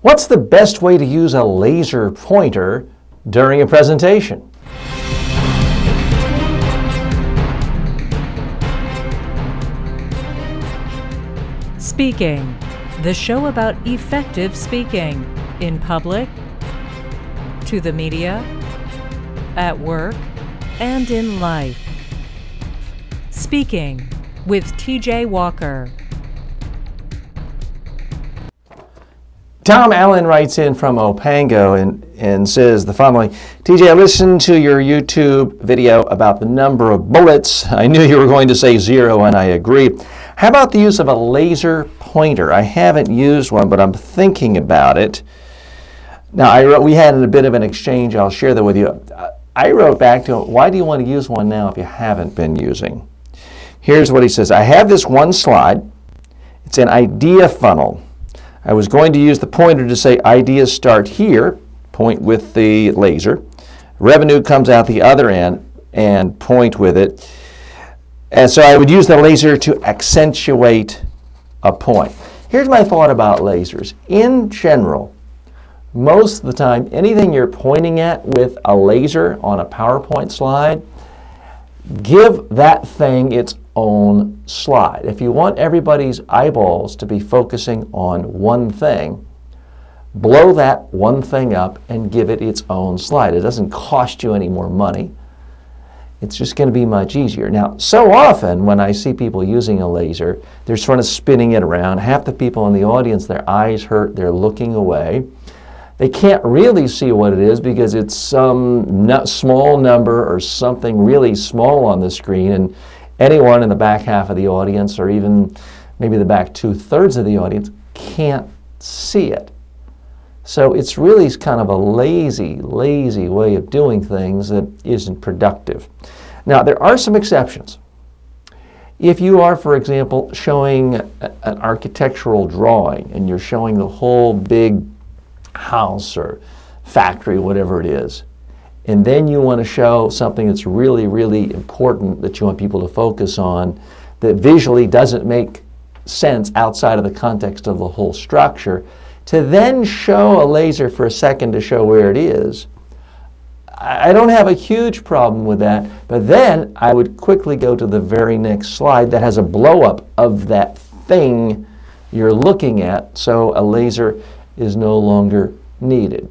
What's the best way to use a laser pointer during a presentation? Speaking, the show about effective speaking in public, to the media, at work, and in life. Speaking with TJ Walker. Tom Allen writes in from Opango and says the following: TJ, I listened to your YouTube video about the number of bullets. I knew you were going to say 0, and I agree. How about the use of a laser pointer? I haven't used one, but I'm thinking about it. Now, we had a bit of an exchange. I'll share that with you. I wrote back to him, why do you want to use one now if you haven't been using? Here's what he says. I have this one slide. It's an idea funnel. I was going to use the pointer to say ideas start here, point with the laser. Revenue comes out the other end and point with it. And so I would use the laser to accentuate a point. Here's my thought about lasers. In general, most of the time, anything you're pointing at with a laser on a PowerPoint slide, give that thing its own slide. If you want everybody's eyeballs to be focusing on one thing, blow that one thing up and give it its own slide. It doesn't cost you any more money. It's just going to be much easier. Now, so often when I see people using a laser, they're sort of spinning it around. Half the people in the audience, their eyes hurt, they're looking away. They can't really see what it is because it's some small number or something really small on the screen, and anyone in the back half of the audience, or even maybe the back 2/3 of the audience, can't see it. So it's really kind of a lazy way of doing things that isn't productive. Now, there are some exceptions. If you are, for example, showing an architectural drawing and you're showing the whole big house or factory, whatever it is, and then you want to show something that's really important that you want people to focus on that visually doesn't make sense outside of the context of the whole structure, to then show a laser for a second to show where it is, I don't have a huge problem with that, but then I would quickly go to the very next slide that has a blow-up of that thing you're looking at, so a laser is no longer needed.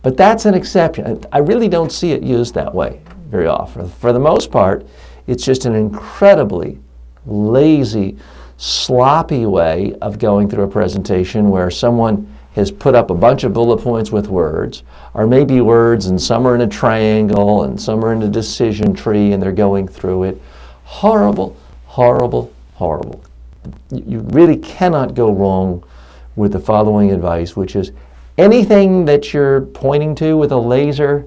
But that's an exception. I really don't see it used that way very often. For the most part, it's just an incredibly lazy, sloppy way of going through a presentation where someone has put up a bunch of bullet points with words, or maybe words, and some are in a triangle and some are in a decision tree and they're going through it. Horrible, horrible, horrible. You really cannot go wrong with the following advice, which is anything that you're pointing to with a laser,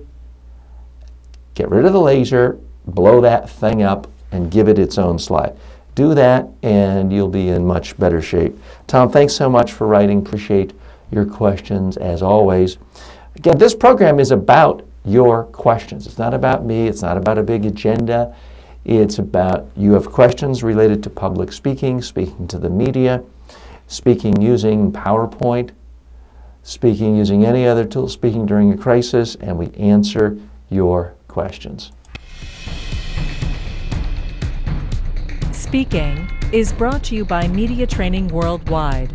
get rid of the laser, blow that thing up, and give it its own slide. Do that and you'll be in much better shape. Tom, thanks so much for writing. Appreciate your questions as always. Again, this program is about your questions. It's not about me. It's not about a big agenda. It's about you have questions related to public speaking, speaking to the media, speaking using PowerPoint, speaking using any other tool, speaking during a crisis, and we answer your questions. Speaking is brought to you by Media Training Worldwide.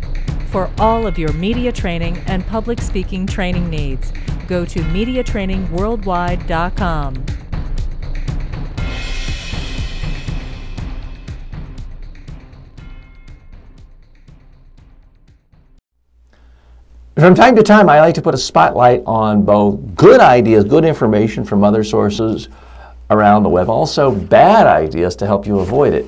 For all of your media training and public speaking training needs, go to MediaTrainingWorldwide.com. From time to time, I like to put a spotlight on both good ideas, good information from other sources around the web, also bad ideas to help you avoid it.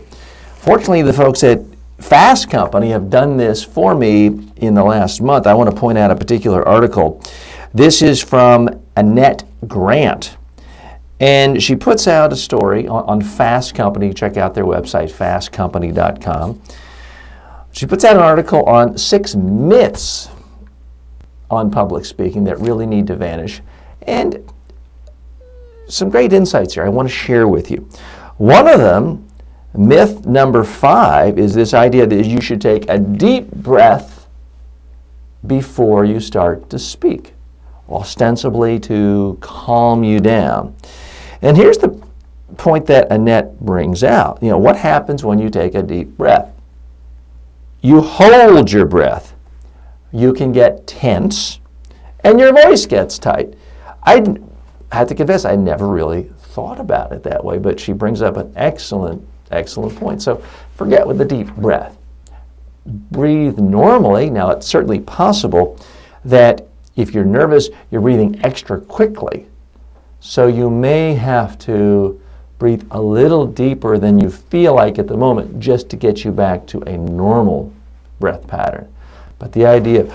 Fortunately, the folks at Fast Company have done this for me in the last month. I want to point out a particular article. This is from Annette Grant, and she puts out a story on Fast Company. Check out their website, fastcompany.com. She puts out an article on 6 myths on public speaking that really need to vanish, and some great insights here I want to share with you. One of them, myth number 5, is this idea that you should take a deep breath before you start to speak, ostensibly to calm you down. And here's the point that Annette brings out. You know, what happens when you take a deep breath? You hold your breath. You can get tense, and your voice gets tight. I have to confess, I never really thought about it that way, but she brings up an excellent point. So forget with the deep breath. Breathe normally. Now, it's certainly possible that if you're nervous, you're breathing extra quickly. So you may have to breathe a little deeper than you feel like at the moment just to get you back to a normal breath pattern. But the idea of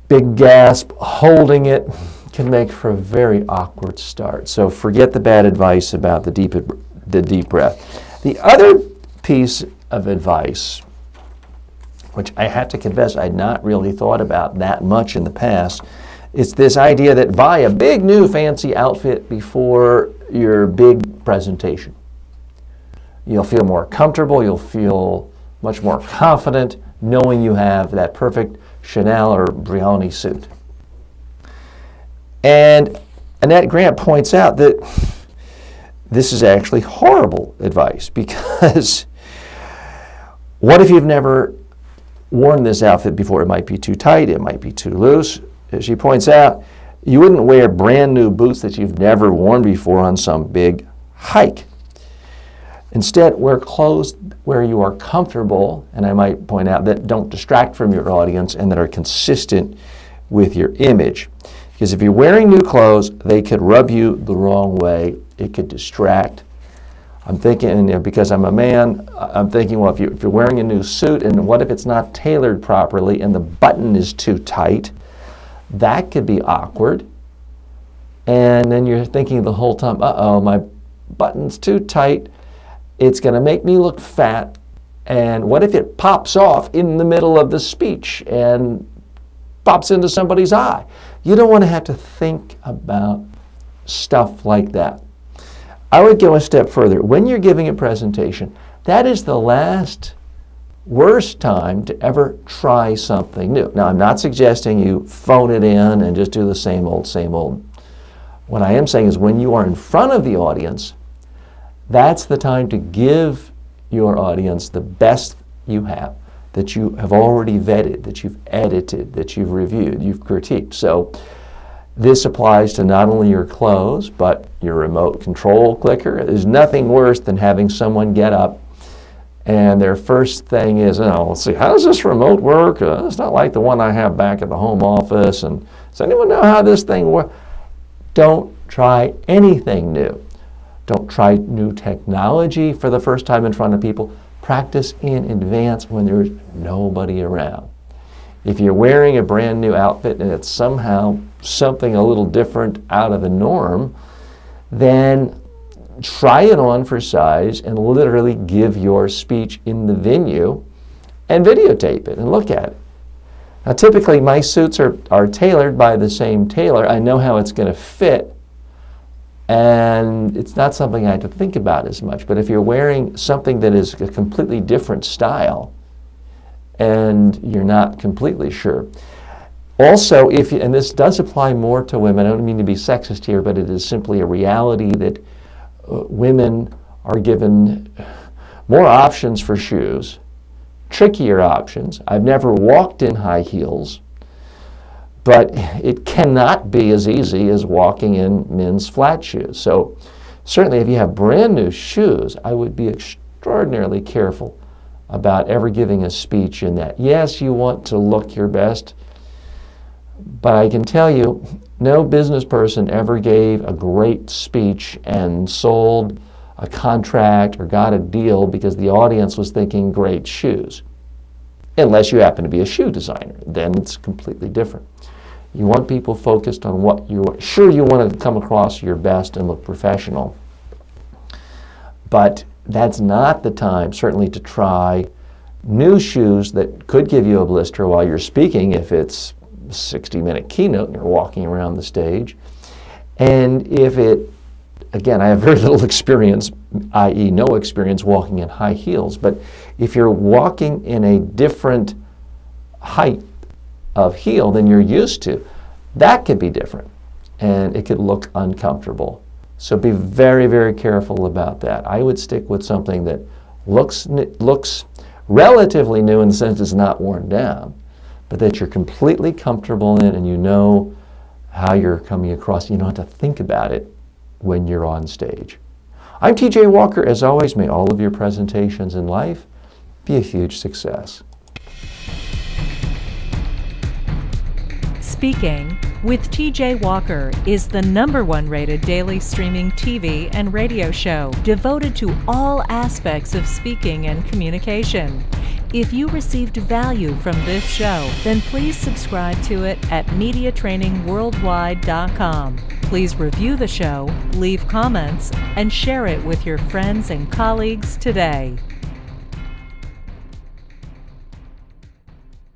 big gasp, holding it, can make for a very awkward start. So forget the bad advice about the deep breath. The other piece of advice, which I have to confess I'd not really thought about that much in the past, is this idea that buy a big new fancy outfit before your big presentation. You'll feel more comfortable, you'll feel much more confident knowing you have that perfect Chanel or Brioni suit. And Annette Grant points out that this is actually horrible advice, because what if you've never worn this outfit before? It might be too tight, it might be too loose. As she points out, you wouldn't wear brand new boots that you've never worn before on some big hike. Instead, wear clothes where you are comfortable, and I might point out that don't distract from your audience and that are consistent with your image. Because if you're wearing new clothes, they could rub you the wrong way. It could distract. I'm thinking, you know, because I'm a man, I'm thinking, well, if you're wearing a new suit, and what if it's not tailored properly and the button is too tight? That could be awkward. And then you're thinking the whole time, uh-oh, my button's too tight. It's going to make me look fat. And what if it pops off in the middle of the speech and pops into somebody's eye? You don't want to have to think about stuff like that. I would go a step further. When you're giving a presentation, that is the last worst time to ever try something new. Now, I'm not suggesting you phone it in and just do the same old, same old. What I am saying is when you are in front of the audience, that's the time to give your audience the best you have, that you have already vetted, that you've edited, that you've reviewed, you've critiqued. So this applies to not only your clothes, but your remote control clicker. There's nothing worse than having someone get up and their first thing is, oh, let's see, how does this remote work? It's not like the one I have back at the home office. And does anyone know how this thing works? Don't try anything new. Don't try new technology for the first time in front of people. Practice in advance when there's nobody around. If you're wearing a brand new outfit and it's somehow something a little different out of the norm, then try it on for size and literally give your speech in the venue and videotape it and look at it. Now, typically my suits are tailored by the same tailor. I know how it's going to fit, and it's not something I have to think about as much. But if you're wearing something that is a completely different style and you're not completely sure. Also, and this does apply more to women, I don't mean to be sexist here, but it is simply a reality that women are given more options for shoes, trickier options. I've never walked in high heels, but it cannot be as easy as walking in men's flat shoes. So certainly if you have brand new shoes, I would be extraordinarily careful about ever giving a speech in that. Yes, you want to look your best, but I can tell you, no business person ever gave a great speech and sold a contract or got a deal because the audience was thinking great shoes. Unless you happen to be a shoe designer, then it's completely different. You want people focused on what you are. Sure, you want to come across your best and look professional, but that's not the time, certainly, to try new shoes that could give you a blister while you're speaking if it's 60-minute keynote and you're walking around the stage. And if it, again, I have very little experience, i.e. no experience walking in high heels, but if you're walking in a different height of heel than you're used to. That could be different, and it could look uncomfortable. So be very, very careful about that. I would stick with something that looks relatively new in the sense it's not worn down, but that you're completely comfortable in and you know how you're coming across. You don't have to think about it when you're on stage. I'm TJ Walker. As always, may all of your presentations in life be a huge success. Speaking with TJ Walker is the #1 rated daily streaming TV and radio show devoted to all aspects of speaking and communication. If you received value from this show, then please subscribe to it at MediaTrainingWorldwide.com. Please review the show, leave comments, and share it with your friends and colleagues today.